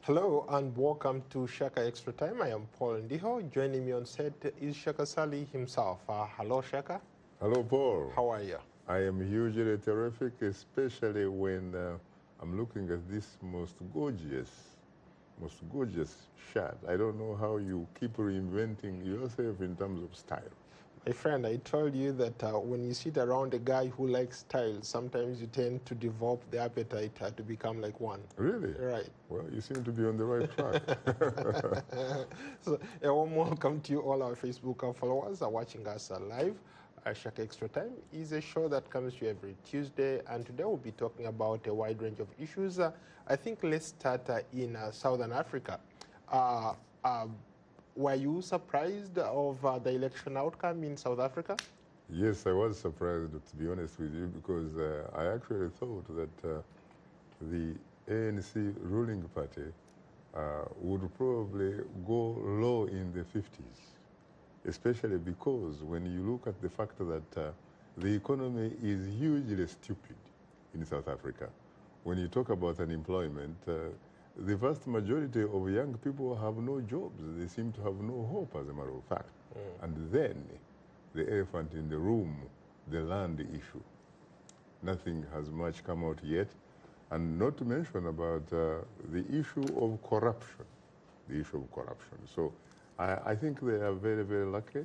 Hello and welcome to Shaka Extra Time. I am Paul Ndiho. Joining me on set is Shaka Sali himself. Hello, Shaka. Hello, Paul. How are you? I am hugely terrific, especially when I'm looking at this most gorgeous shot. I don't know how you keep reinventing yourself in terms of style. My friend, I told you that when you sit around a guy who likes style, sometimes you tend to develop the appetite to become like one. Really? Right. Well, you seem to be on the right track. So, a warm welcome to you, all our Facebook followers are watching us live. Shaka Extra Time is a show that comes to you every Tuesday, and today we'll be talking about a wide range of issues. I think let's start in Southern Africa. Were you surprised of the election outcome in South Africa? Yes, I was surprised, to be honest with you, because I actually thought that the ANC ruling party would probably go low in the 50s, especially because when you look at the fact that the economy is hugely stupid in South Africa. When you talk about unemployment, the vast majority of young people have no jobs. They seem to have no hope, as a matter of fact. And then the elephant in the room, the land issue. Nothing has much come out yet. And not to mention about the issue of corruption. The issue of corruption. So I think they are very, very lucky.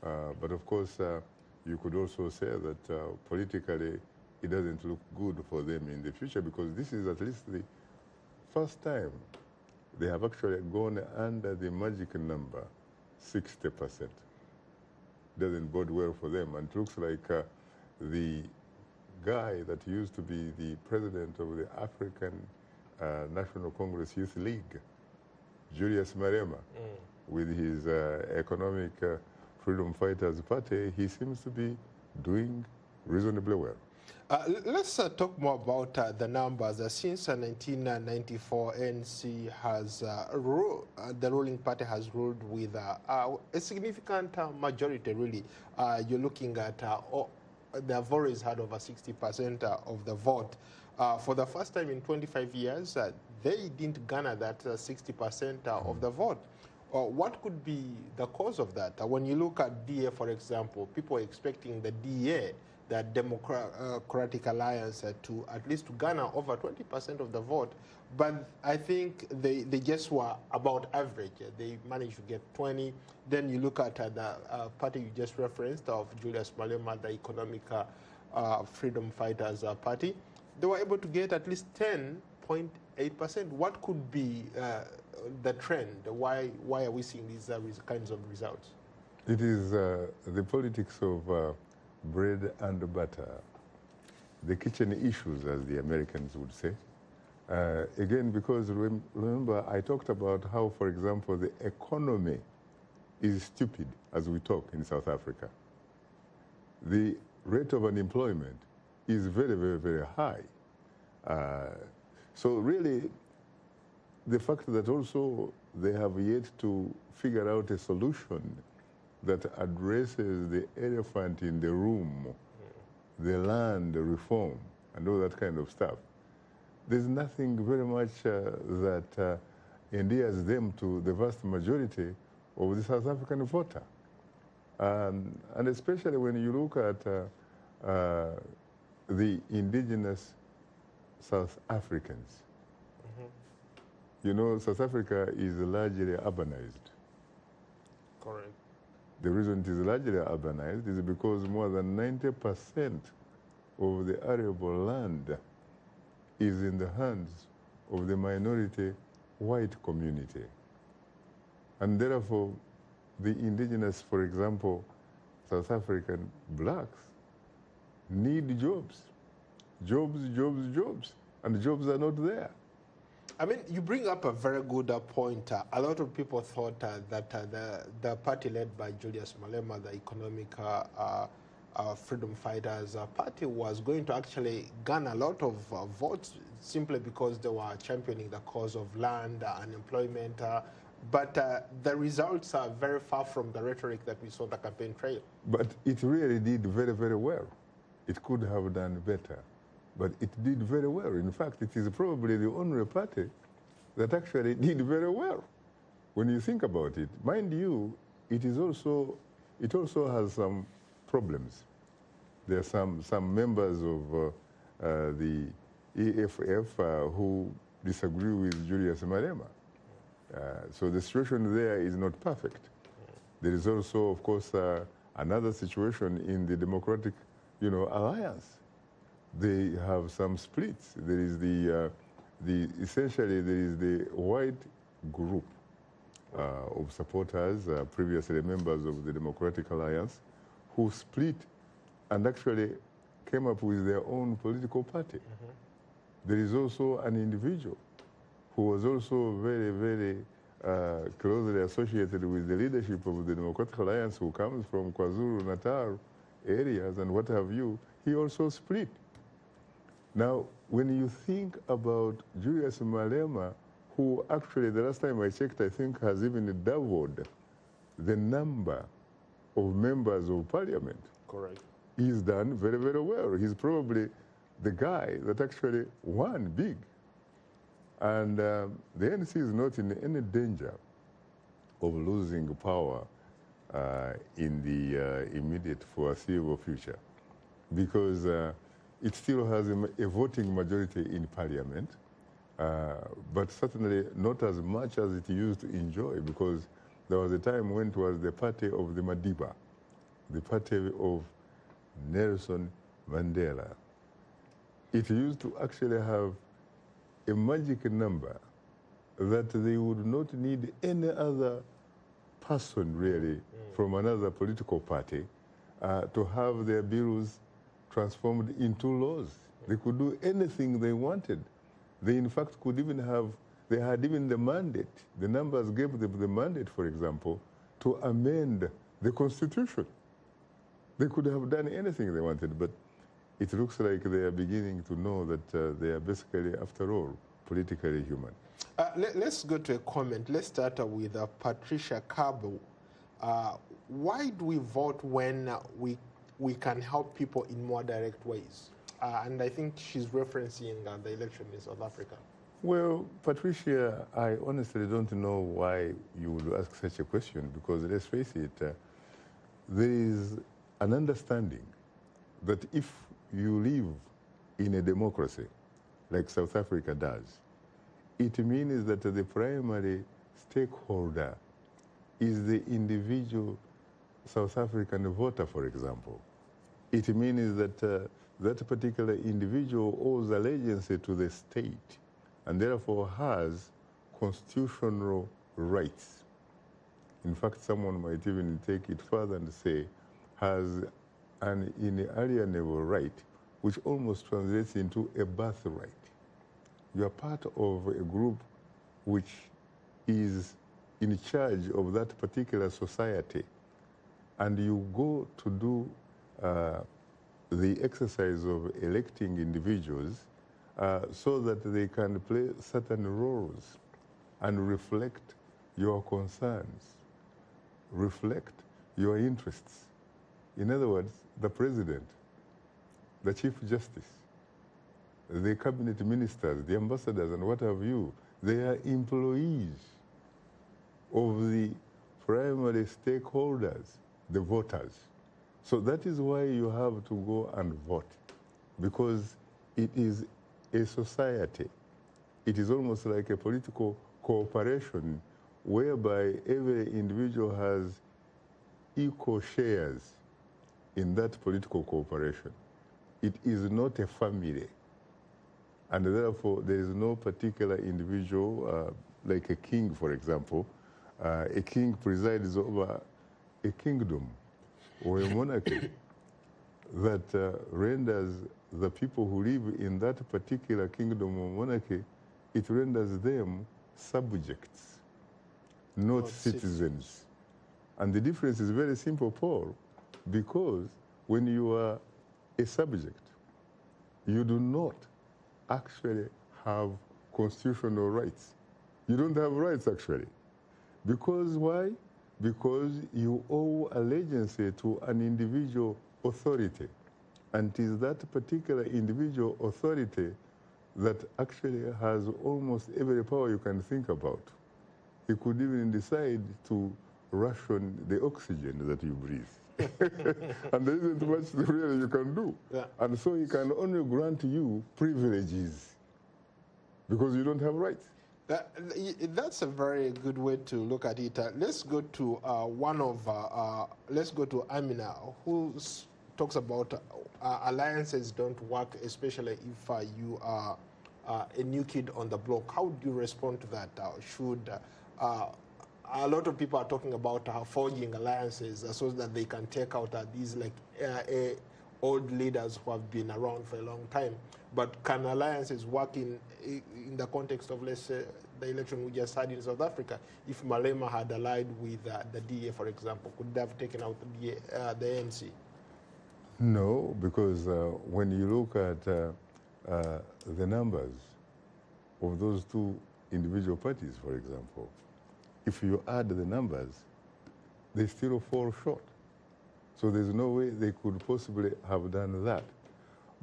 But of course, you could also say that politically it doesn't look good for them in the future, because this is at least the first time they have actually gone under the magic number, 60%. Doesn't bode well for them. And it looks like the guy that used to be the president of the African National Congress Youth League, Julius Malema, with his Economic Freedom Fighters Party, he seems to be doing reasonably well. Let's talk more about the numbers. Since 1994, ANC has the ruling party has ruled with a significant majority, really. You're looking at, they've always had over 60% of the vote. For the first time in 25 years, they didn't garner that 60% of the vote. What could be the cause of that? When you look at DA, for example, people are expecting the DA, the Democratic Alliance, to at least to garner over 20% of the vote. But I think they just were about average. They managed to get 20. Then you look at the party you just referenced of Julius Malema, the Economic Freedom Fighters Party. They were able to get at least 10.8%. What could be the trend? Why are we seeing these kinds of results? It is the politics of bread and butter, the kitchen issues, as the Americans would say. Again, because remember, I talked about how, for example, the economy is stupid as we talk in South Africa. The rate of unemployment is very, very, very high. So really, the fact that also they have yet to figure out a solution that addresses the elephant in the room, the land reform, and all that kind of stuff. There's nothing very much that endears them to the vast majority of the South African voter. And especially when you look at the indigenous South Africans. You know, South Africa is largely urbanized. Correct. The reason it is largely urbanized is because more than 90% of the arable land is in the hands of the minority white community. And therefore, the indigenous, for example, South African blacks need jobs. Jobs, jobs, jobs. And jobs are not there. I mean, you bring up a very good point. A lot of people thought that the party led by Julius Malema, the Economic Freedom Fighters Party, was going to actually garner a lot of votes simply because they were championing the cause of land, unemployment. But the results are very far from the rhetoric that we saw on the campaign trail. But it really did very, very well. It could have done better. But it did very well. In fact, it is probably the only party that actually did very well when you think about it. Mind you, it also has some problems. There are some members of the EFF who disagree with Julius Malema. So the situation there is not perfect. There is also, of course, another situation in the Democratic, Alliance. They have some splits. There is essentially there is the white group of supporters, previously members of the Democratic Alliance, who split and actually came up with their own political party. There is also an individual who was also very, very closely associated with the leadership of the Democratic Alliance, who comes from KwaZulu-Natal areas and what have you. He also split. Now, when you think about Julius Malema, who actually, the last time I checked, I think has even doubled the number of members of parliament. Correct. He's done very, very well. He's probably the guy that actually won big. And the NC is not in any danger of losing power in the immediate foreseeable future, because it still has a voting majority in parliament, but certainly not as much as it used to enjoy, because there was a time when it was the party of the Madiba, the party of Nelson Mandela. It used to actually have a magic number that they would not need any other person really from another political party to have their bills transformed into laws. They could do anything they wanted. They in fact could even have, they had even the mandate, the numbers gave them the mandate, for example, to amend the constitution. They could have done anything they wanted, but it looks like they are beginning to know that they are basically, after all, politically human. Let's go to a comment. Let's start with Patricia Cabo. Why do we vote when we can help people in more direct ways? And I think she's referencing the election in South Africa. Well, Patricia, I honestly don't know why you would ask such a question, because let's face it, there is an understanding that if you live in a democracy like South Africa does, it means that the primary stakeholder is the individual South African voter, for example. It means that that particular individual owes allegiance to the state and therefore has constitutional rights. In fact, someone might even take it further and say has an inalienable right, which almost translates into a birthright. You are part of a group which is in charge of that particular society, and you go to do the exercise of electing individuals so that they can play certain roles and reflect your concerns, reflect your interests. In other words, the president, the chief justice, the cabinet ministers, the ambassadors, and what have you, they are employees of the primary stakeholders, the voters. So that is why you have to go and vote, because it is a society. It is almost like a political cooperation whereby every individual has equal shares in that political cooperation. It is not a family. And therefore, there is no particular individual, like a king, for example. A king presides over a kingdom or a monarchy that renders the people who live in that particular kingdom or monarchy, it renders them subjects, not citizens. And the difference is very simple, Paul, because when you are a subject, you do not actually have constitutional rights. You don't have rights, actually. Because why? Because you owe allegiance to an individual authority. And it is that particular individual authority that actually has almost every power you can think about. He could even decide to ration the oxygen that you breathe. And there isn't much really you can do. Yeah. And so he can only grant you privileges because you don't have rights. That's a very good way to look at it. Let's go to let's go to Amina, who talks about alliances don't work, especially if you are a new kid on the block. How do you respond to that? A lot of people are talking about forging alliances so that they can take out these old leaders who have been around for a long time. But can alliances work in the context of, let's say, the election we just had in South Africa? If Malema had allied with the DA, for example, could they have taken out the ANC? No, because when you look at the numbers of those two individual parties, for example, if you add the numbers, they still fall short. So there's no way they could possibly have done that.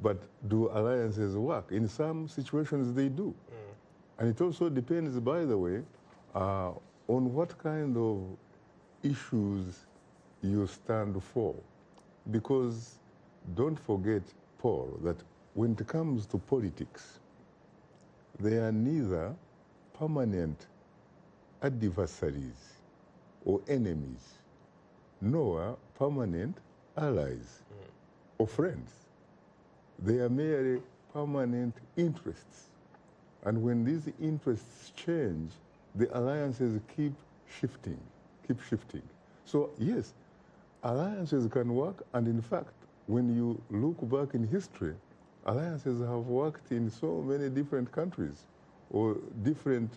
But do alliances work? In some situations they do. And it also depends, by the way, on what kind of issues you stand for. Because don't forget, Paul, that when it comes to politics, they are neither permanent adversaries or enemies, nor permanent allies or friends. They are merely permanent interests. And when these interests change, the alliances keep shifting. So yes, alliances can work, and in fact, when you look back in history, alliances have worked in so many different countries, or different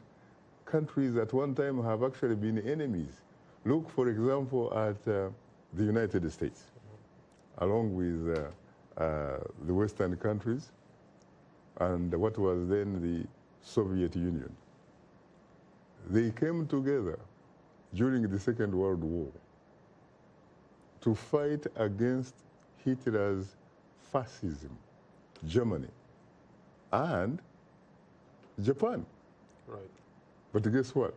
countries at one time have actually been enemies. Look, for example, at the United States, along with the Western countries and what was then the Soviet Union. They came together during the Second World War to fight against Hitler's fascism, Germany, and Japan. Right. But guess what?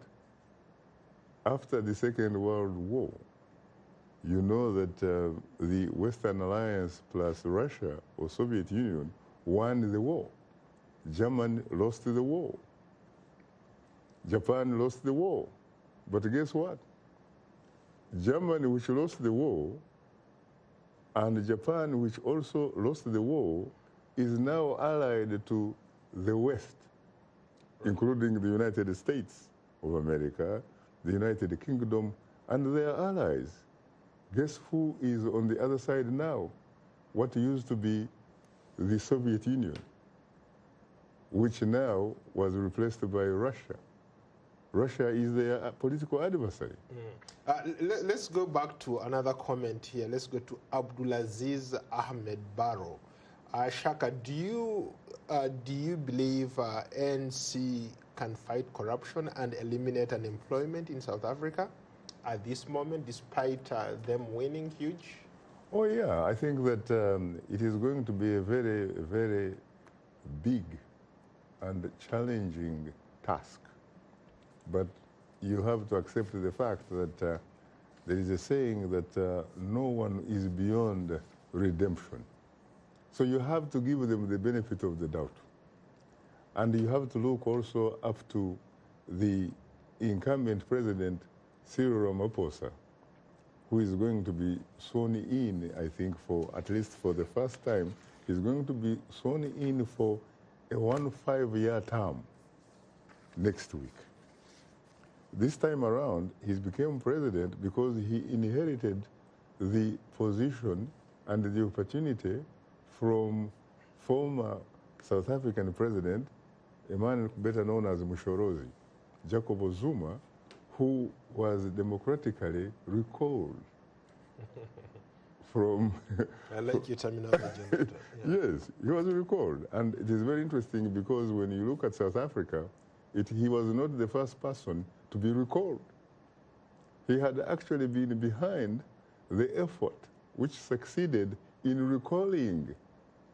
After the Second World War, you know that the Western Alliance plus Russia or Soviet Union won the war. Germany lost the war. Japan lost the war. But guess what? Germany, which lost the war, and Japan, which also lost the war, is now allied to the West, including the United States of America, the United Kingdom, and their allies. Guess who is on the other side now? What used to be the Soviet Union, which now was replaced by Russia. Russia is their political adversary. Let's go back to another comment here. Let's go to Abdulaziz Ahmed Barrow. Shaka, do you believe ANC can fight corruption and eliminate unemployment in South Africa at this moment, despite them winning huge? Oh yeah, I think that it is going to be a very, very big and challenging task. But you have to accept the fact that there is a saying that no one is beyond redemption. So you have to give them the benefit of the doubt. And you have to look also up to the incumbent president, Cyril Ramaphosa, who is going to be sworn in, I think, for at least for the first time. He's going to be sworn in for a 5-year term next week. This time around, he's become president because he inherited the position and the opportunity from former South African president, a man better known as Mushorozi, Jacob Zuma, who was democratically recalled from... I like your terminology. Yeah. Yes, he was recalled. And it is very interesting because when you look at South Africa, he was not the first person to be recalled. He had actually been behind the effort which succeeded in recalling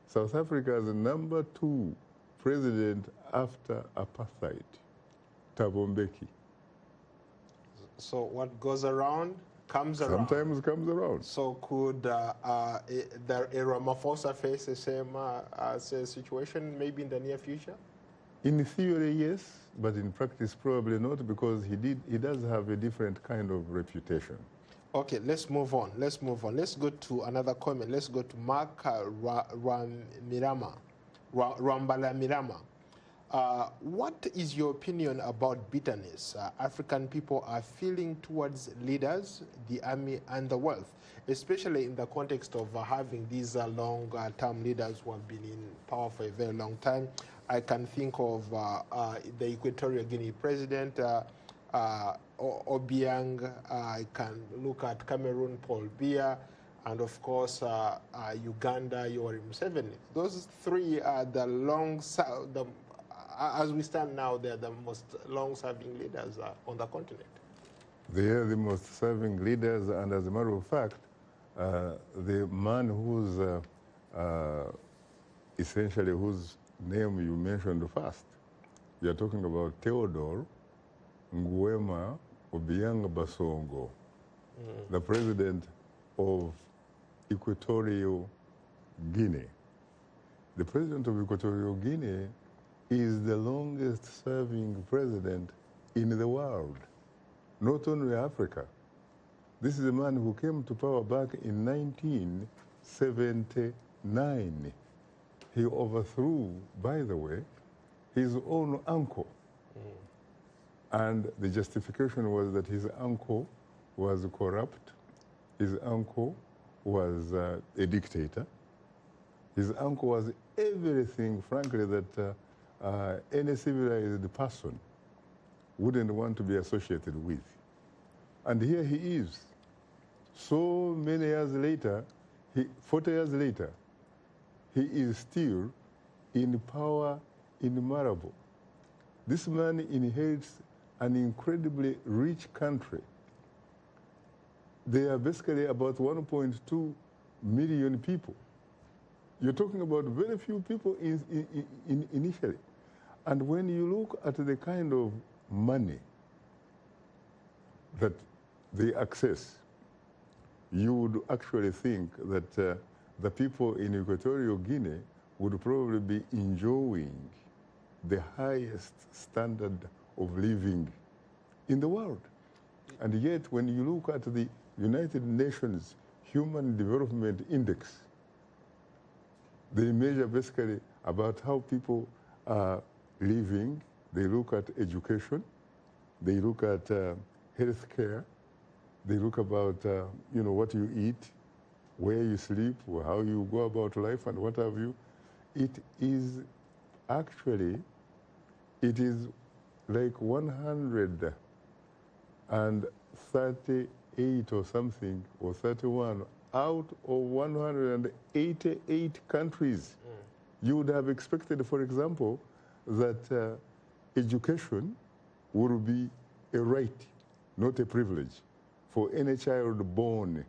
South Africa's #2 president after apartheid, Thabo Mbeki. So what goes around comes around. Sometimes comes around. So could the Ramaphosa face the same situation maybe in the near future? In theory, yes, but in practice, probably not, because he does have a different kind of reputation. Okay, let's move on. Let's move on. Let's go to another comment. Let's go to Mark Rambala Mirama. What is your opinion about bitterness African people are feeling towards leaders, the army, and the wealth, especially in the context of having these long-term leaders who have been in power for a very long time? I can think of the Equatorial Guinea president, Obiang. I can look at Cameroon, Paul Biya, and of course Uganda, Yoweri Museveni. Those three are as we stand now, they're the most long-serving leaders on the continent. They are the most serving leaders, and as a matter of fact, the man essentially whose name you mentioned first, we are talking about Theodore Nguema Obiang Basongo, the president of Equatorial Guinea. The president of Equatorial Guinea is the longest serving president in the world, not only Africa. This is a man who came to power back in 1979. He overthrew, by the way, his own uncle. And the justification was that his uncle was corrupt, his uncle was a dictator, his uncle was everything, frankly, that any civilized person wouldn't want to be associated with. And here he is. So many years later, 40 years later, he is still in power in Malabo. This man inherits an incredibly rich country. They are basically about 1.2 million people. You're talking about very few people initially. And when you look at the kind of money that they access, you would actually think that the people in Equatorial Guinea would probably be enjoying the highest standard of living in the world. And yet, when you look at the United Nations Human Development Index, they measure basically about how people are living. They look at education, they look at health care, they look about what you eat, where you sleep, how you go about life, and what have you. It is actually, it is like 138 or something, or 31 out of 188 countries. You would have expected, for example, that education would be a right, not a privilege, for any child born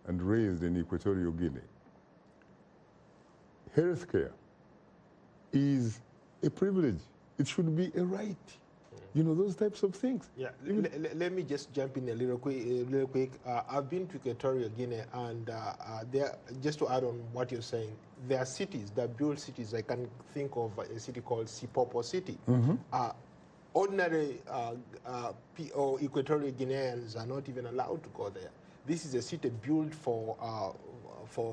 and raised in Equatorial Guinea. Healthcare is a privilege. It should be a right. You know, those types of things. Yeah, let me just jump in a little quick. I've been to Equatorial Guinea, and there, just to add on what you're saying, there are cities that build cities. I can think of a city called Sipopo City. Ordinary or Equatorial Guineans are not even allowed to go there. This is a city built for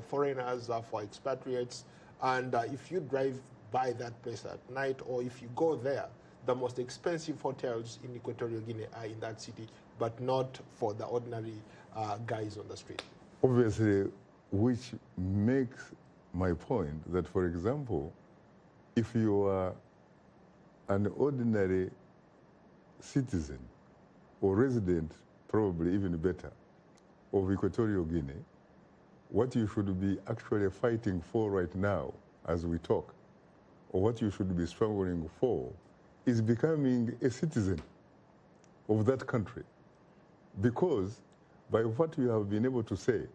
foreigners, for expatriates, and if you drive by that place at night, or if you go there, the most expensive hotels in Equatorial Guinea are in that city, but not for the ordinary guys on the street. Obviously, which makes my point that, for example, if you are an ordinary citizen or resident, probably even better, of Equatorial Guinea, what you should be actually fighting for right now as we talk, or what you should be struggling for, is becoming a citizen of that country. Because by what you have been able to say,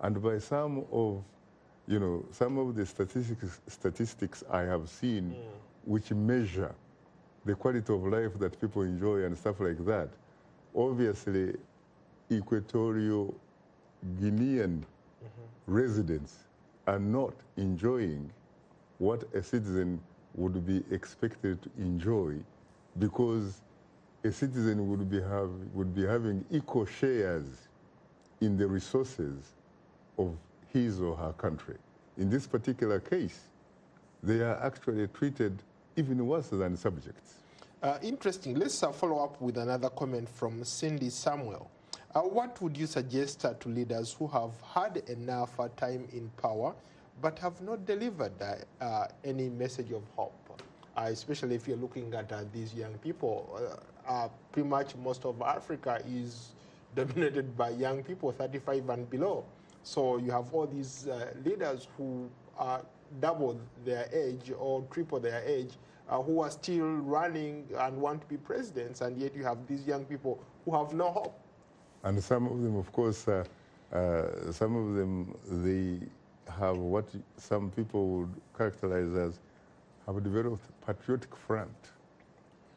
and by some of the statistics I have seen which measure the quality of life that people enjoy and stuff like that, obviously Equatorial Guinean residents are not enjoying what a citizen would be expected to enjoy, because a citizen would be having equal shares in the resources of his or her country. In this particular case, they are actually treated even worse than subjects. Interesting. Let's follow up with another comment from Cindy Samuel. What would you suggest to leaders who have had enough time in power but have not delivered any message of hope? Especially if you're looking at these young people. Pretty much most of Africa is dominated by young people, 35 and below. So you have all these leaders who are double their age or triple their age, who are still running and want to be presidents, and yet you have these young people who have no hope. And some of them, of course, some of them, they have what some people would characterize as have developed patriotic front.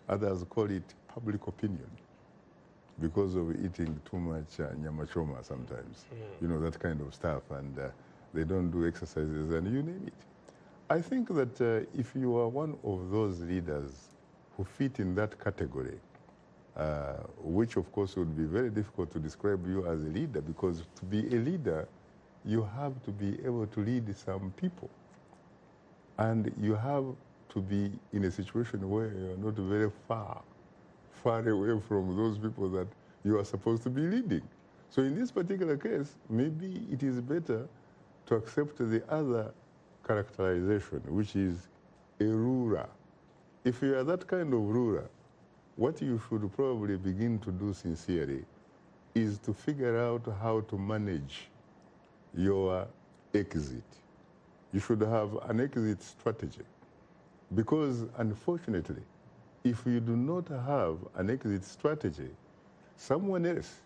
Others call it public opinion because of eating too much nyama choma sometimes, you know, that kind of stuff, and they don't do exercises and you name it. I think that if you are one of those leaders who fit in that category, which of course would be very difficult to describe you as a leader, because to be a leader, you have to be able to lead some people. And you have to be in a situation where you're not very far away from those people that you are supposed to be leading. So in this particular case, maybe it is better to accept the other characterization, which is a ruler. If you are that kind of ruler, what you should probably begin to do sincerely is to figure out how to manage your exit. You should have an exit strategy, because unfortunately, if you do not have an exit strategy, someone else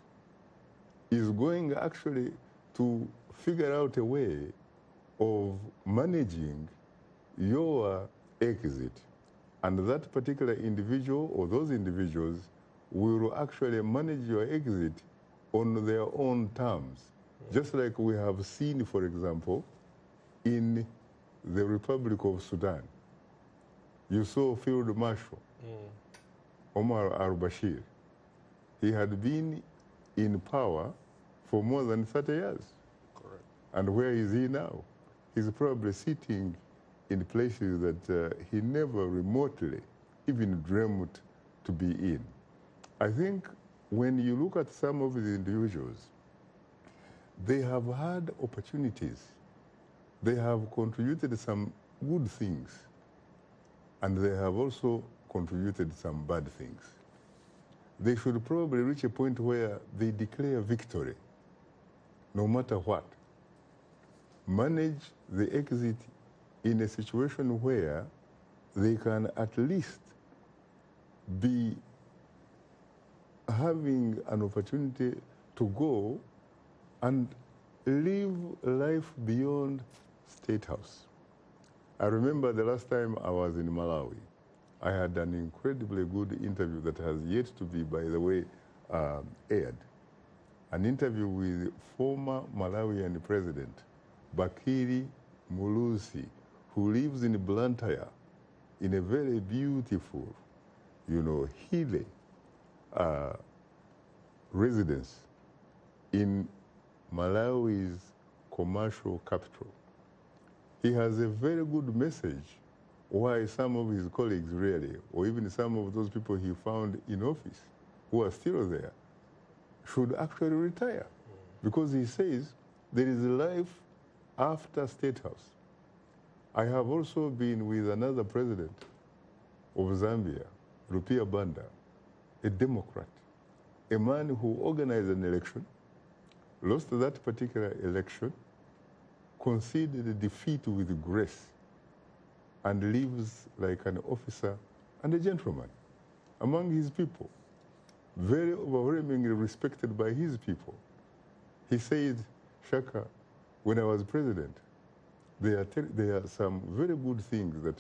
is going actually to figure out a way of managing your exit. And that particular individual or those individuals will actually manage your exit on their own terms. Just like we have seen, for example, in the Republic of Sudan. You saw Field Marshal Omar al-Bashir. He had been in power for more than 30 years. Correct. And where is he now? He's probably sitting in places that he never remotely even dreamt to be in. I think when you look at some of the individuals, they have had opportunities. They have contributed some good things, and they have also contributed some bad things. They should probably reach a point where they declare victory, no matter what. Manage the exit in a situation where they can at least be having an opportunity to go and live life beyond State House. I remember the last time I was in Malawi, I had an incredibly good interview that has yet to be, by the way, aired. An interview with former Malawian President Bakiri Mulusi, who lives in Blantyre in a very beautiful, hilly residence in Malawi's commercial capital. He has a very good message why some of his colleagues really, or even some of those people he found in office who are still there, should actually retire. Because he says there is a life after State House. I have also been with another president of Zambia, Rupia Banda, a Democrat, a man who organized an election, lost that particular election, conceded a defeat with grace, and lives like an officer and a gentleman among his people, very overwhelmingly respected by his people. He said, Shaka, when I was president, there are some very good things that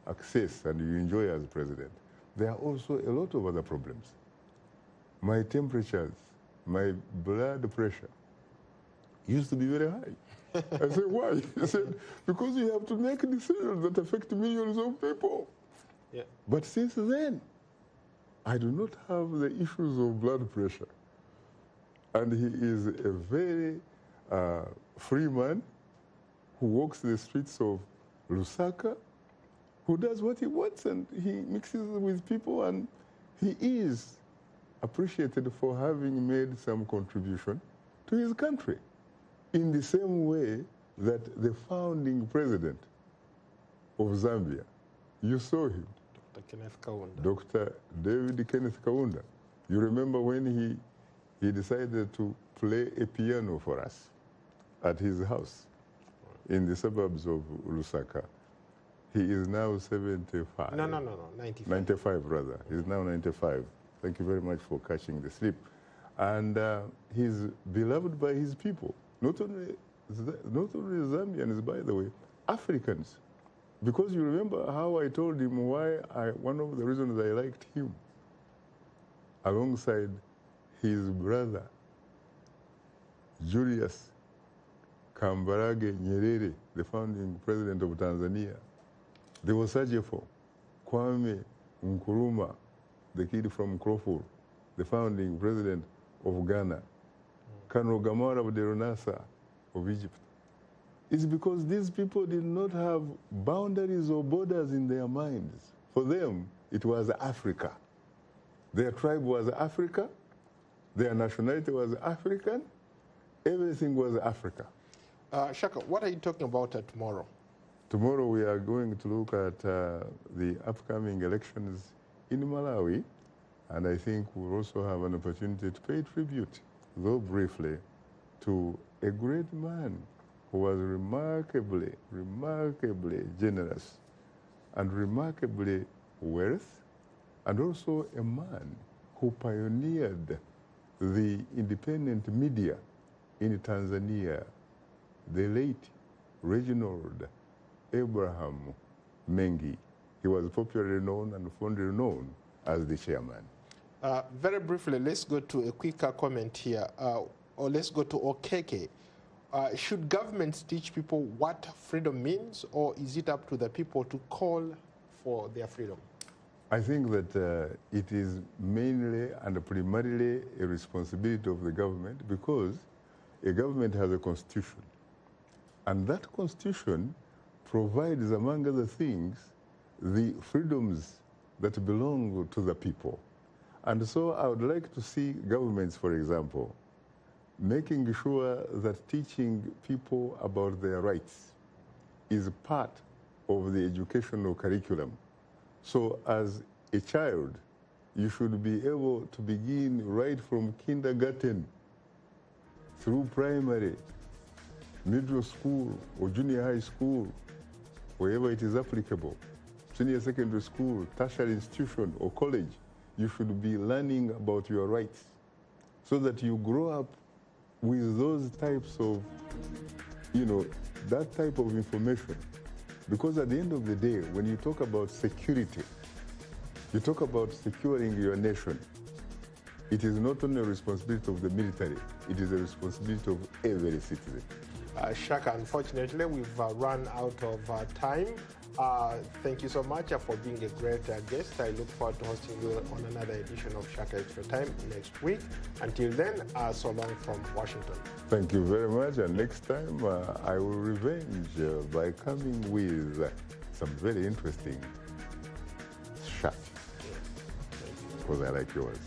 access and you enjoy as president, there are also a lot of other problems. My temperatures, my blood pressure used to be very high. I said, why? He said, because you have to make decisions that affect millions of people. Yeah. But since then, I do not have the issues of blood pressure. And he is a very free man who walks the streets of Lusaka, who does what he wants, and he mixes with people, and he is appreciated for having made some contribution to his country in the same way that the founding president of Zambia, you saw him, Dr. Kenneth Kaunda. Dr. David Kenneth Kaunda. You remember when he decided to play a piano for us at his house in the suburbs of Lusaka. He is now 75. No, 95. 95, rather. He's now 95. Thank you very much for catching the slip. And he's beloved by his people. Not only Zambians, by the way, Africans. Because you remember how I told him one of the reasons I liked him, alongside his brother, Julius Kambarage Nyerere, the founding president of Tanzania. There was Sajefo, Kwame Nkrumah, the kid from Crawford, the founding president of Ghana, Colonel Gamara Abdel Nasser of Egypt. It's because these people did not have boundaries or borders in their minds. For them, it was Africa. Their tribe was Africa, their nationality was African, everything was Africa. Shaka, what are you talking about tomorrow? Tomorrow we are going to look at the upcoming elections in Malawi, and I think we'll also have an opportunity to pay tribute, though briefly, to a great man who was remarkably generous and remarkably wealth, and also a man who pioneered the independent media in Tanzania, the late Reginald Abraham Mengi. He was popularly known and fondly known as the chairman. Very briefly, let's go to a quicker comment here, or let's go to Okeke. Should governments teach people what freedom means, or is it up to the people to call for their freedom? I think that it is mainly and primarily a responsibility of the government, because a government has a constitution. And that constitution provides, among other things, the freedoms that belong to the people. And so I would like to see governments, for example, making sure that teaching people about their rights is part of the educational curriculum. So as a child, you should be able to begin right from kindergarten through primary, middle school, or junior high school, wherever it is applicable, senior secondary school, tertiary institution, or college. You should be learning about your rights so that you grow up with those types of, that type of information. Because at the end of the day, when you talk about security, you talk about securing your nation. It is not only a responsibility of the military, it is a responsibility of every citizen. Shaka, unfortunately, we've run out of time. Thank you so much for being a great guest. I look forward to hosting you on another edition of Shaka Extra Time next week. Until then, so long from Washington. Thank you very much. And next time, I will revenge by coming with some very interesting shots, because I like yours.